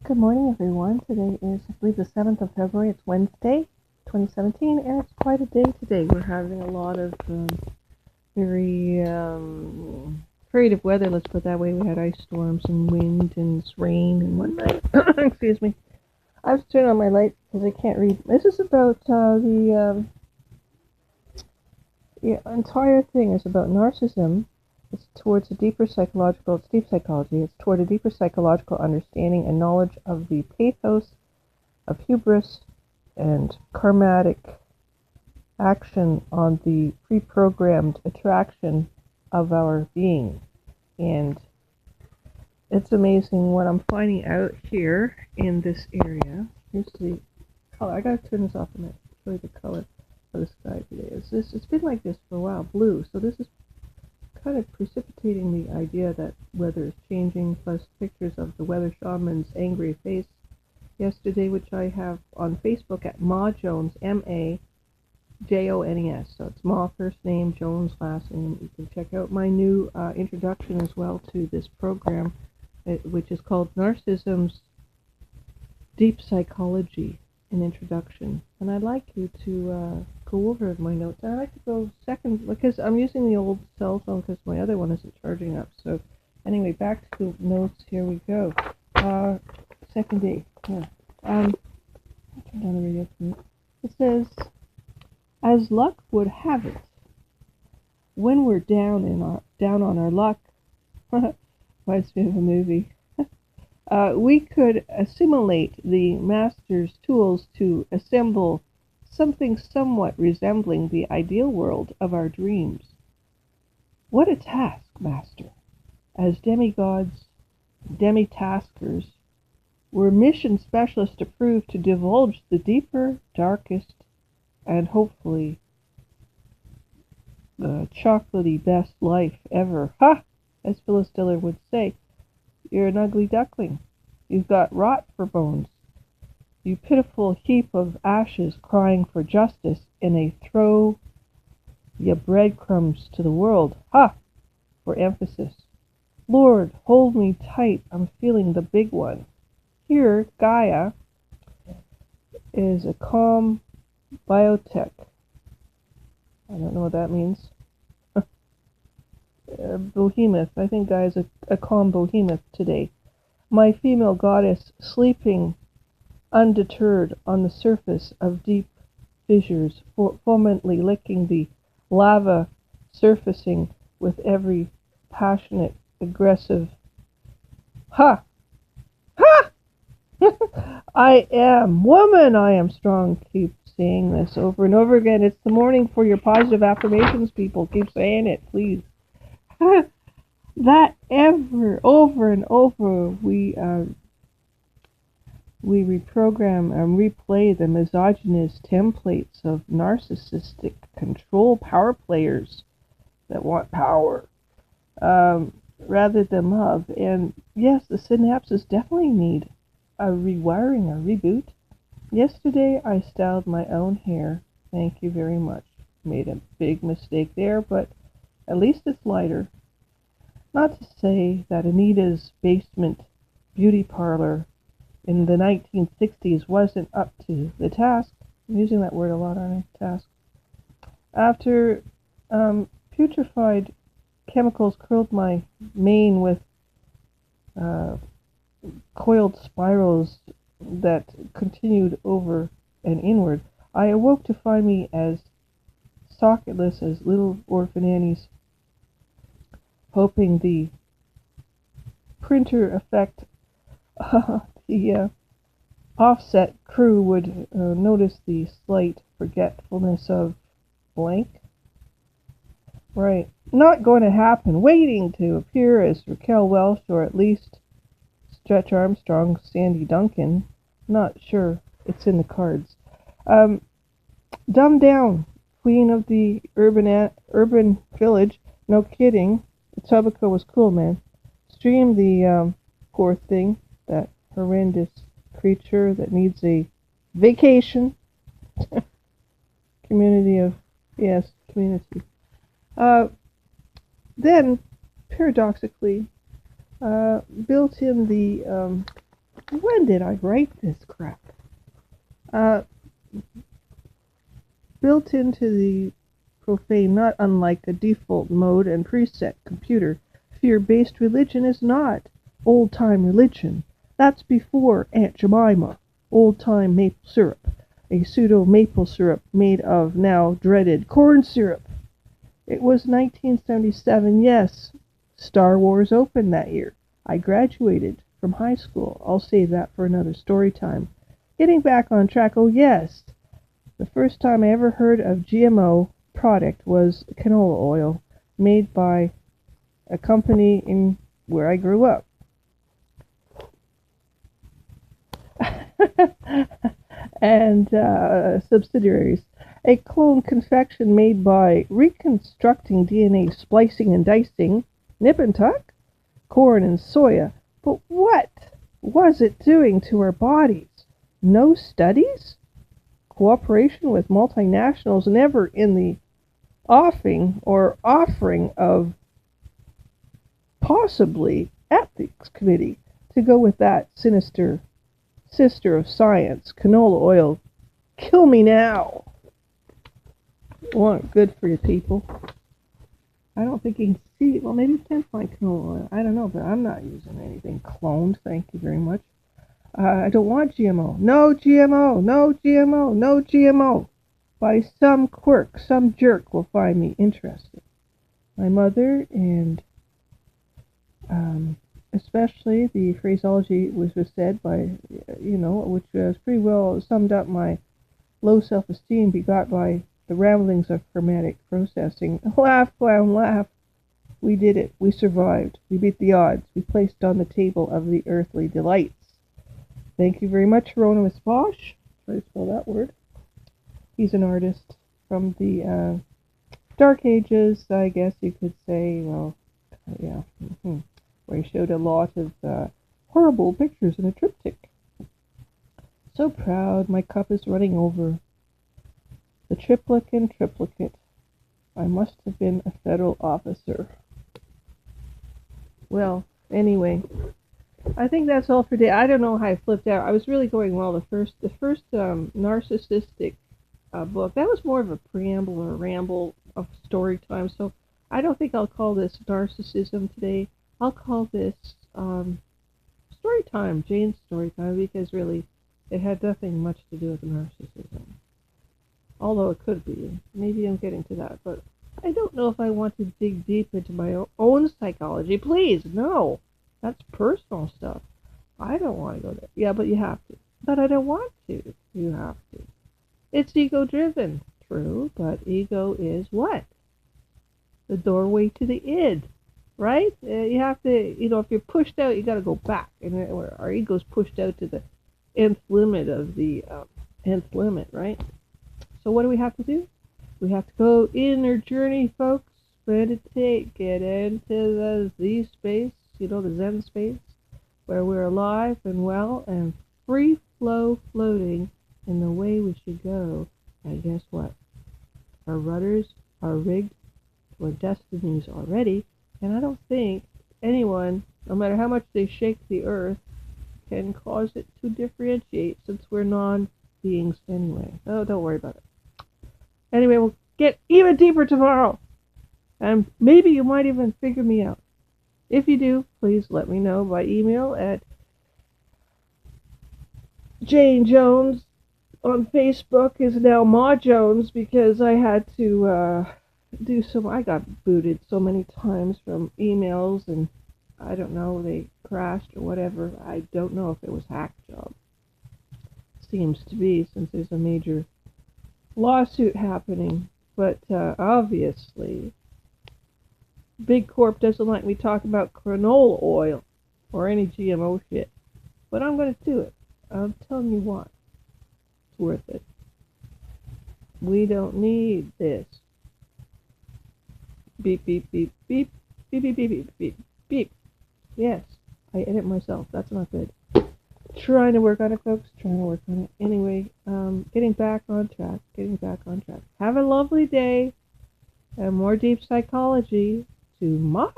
Good morning, everyone. Today is, I believe, the 7th of February. It's Wednesday, 2017, and it's quite a day today. We're having a lot of very afraid of weather, let's put it that way. We had ice storms and wind and rain and one night. Excuse me. I have to turn on my light because I can't read. This is about the entire thing is about narcissism. It's towards a deeper psychological, it's deep psychology, it's toward a deeper psychological understanding and knowledge of the pathos of hubris and karmatic action on the pre-programmed attraction of our being. And it's amazing what I'm finding out here in this area. Here's the color. I gotta turn this off a minute. Show you the color of the sky today. It's been like this for a while, blue. So this is kind of precipitating the idea that weather is changing, plus pictures of the weather shaman's angry face yesterday, which I have on Facebook at Ma Jones, M-A-J-O-N-E-S. So it's Ma first name, Jones last name. You can check out my new introduction as well to this program, which is called Narcissism's Deep Psychology, an Introduction. And I'd like you to go over my notes. I'd like to go second, because I'm using the old cell phone because my other one isn't charging up. So anyway, back to the notes. Here we go. Second day. Yeah. I'll turn down the radio for a minute. It says, as luck would have it, when we're down on our luck, reminds me of a movie, we could assimilate the master's tools to assemble something somewhat resembling the ideal world of our dreams. What a task, master! As demigods, demi-taskers, we're mission specialists to divulge the deeper, darkest, and hopefully the chocolatey best life ever. Ha! As Phyllis Diller would say, you're an ugly duckling. You've got rot for bones. You pitiful heap of ashes crying for justice in a throw ya breadcrumbs to the world. Ha! For emphasis. Lord, hold me tight. I'm feeling the big one. Here, Gaia is a calm biotech. I don't know what that means. Behemoth. I think Gaia is a calm behemoth today. My female goddess sleeping undeterred on the surface of deep fissures, fomently licking the lava surfacing with every passionate, aggressive ha! Ha! I am woman, I am strong. Keep saying this over and over again. It's the morning for your positive affirmations, people. Keep saying it, please. That over and over, we reprogram and replay the misogynist templates of narcissistic control power players that want power rather than love. And yes, the synapses definitely need a rewiring, a reboot. Yesterday, I styled my own hair. Thank you very much. Made a big mistake there, but at least it's lighter. Not to say that Anita's basement beauty parlor in the 1960s wasn't up to the task. I'm using that word a lot, aren't I? Task. After putrefied chemicals curled my mane with coiled spirals that continued over and inward, I awoke to find me as socketless as little orphan Annie's, hoping the printer effect, the offset crew would notice the slight forgetfulness of blank. Right. Not going to happen. Waiting to appear as Raquel Welch or at least Stretch Armstrong, Sandy Duncan. Not sure. It's in the cards. Dumb down. Queen of the urban village. No kidding. Etobicoke was cool, man. Stream the poor thing, that horrendous creature that needs a vacation. Community. Then, paradoxically, built in the When did I write this crap? Built into the profane, not unlike a default mode and preset computer, fear-based religion is not old-time religion. That's before Aunt Jemima, old-time maple syrup, a pseudo-maple syrup made of now dreaded corn syrup. It was 1977, yes. Star Wars opened that year. I graduated from high school. I'll save that for another story time. Getting back on track, oh yes. The first time I ever heard of GMO product was canola oil made by a company in where I grew up. And subsidiaries. A clone confection made by reconstructing DNA splicing and dicing, nip and tuck, corn and soya. But what was it doing to our bodies? No studies? Cooperation with multinationals, never in the offering of possibly ethics committee to go with that sinister sister of science, canola oil. Kill me now. Well, good for you people. I don't think you can see, well, maybe you can find canola oil. I don't know, but I'm not using anything cloned. Thank you very much. I don't want GMO. No GMO, no GMO, no GMO. By some quirk, some jerk will find me interesting. My mother, and especially the phraseology was said by, which was pretty well summed up my low self-esteem begot by the ramblings of hermetic processing. Laugh, clown, laugh. We did it. We survived. We beat the odds. We placed on the table of the earthly delights. Thank you very much, Hieronymus Bosch. Try to spell that word. He's an artist from the Dark Ages, I guess you could say. Well, yeah. Where he showed a lot of horrible pictures in a triptych. So proud. My cup is running over. The triplicate. I must have been a federal officer. Well, anyway, I think that's all for today. I don't know how I flipped out. I was really going well. The first narcissistic book, that was more of a preamble or a ramble of story time. So I don't think I'll call this Narcissism today. I'll call this story time, Jane's story time, because really it had nothing much to do with narcissism. Although it could be. Maybe I'm getting to that, but I don't know if I want to dig deep into my own psychology. Please, no. That's personal stuff. I don't want to go there. Yeah, but you have to. But I don't want to. You have to. It's ego-driven. True, but ego is what? The doorway to the id. Right? You have to, if you're pushed out, you got to go back. And our ego's pushed out to the nth limit of the nth limit, right? So what do we have to do? We have to go inner journey, folks. Meditate, get into the Z space, the Zen space, where we're alive and well and free flow floating in the way we should go. And guess what? Our rudders are rigged to our destinies already, and I don't think anyone, no matter how much they shake the earth, can cause it to differentiate, since we're non-beings anyway. Oh, don't worry about it. Anyway, we'll get even deeper tomorrow. And maybe you might even figure me out. If you do, please let me know by email at Jane Jones. On Facebook is now Ma Jones, because I had to I got booted so many times from emails, and I don't know, they crashed or whatever. I don't know if it was hack job. Seems to be, since there's a major lawsuit happening. But obviously Big Corp doesn't like me talking about canola oil or any GMO shit. But I'm going to do it. I'm telling you what. It's worth it. We don't need this. Beep, beep, beep, beep. Beep, beep, beep, beep, beep, beep. Yes, I edit myself. That's not good. Trying to work on it, folks. Trying to work on it. Anyway, getting back on track. Have a lovely day. And more deep psychology tomorrow.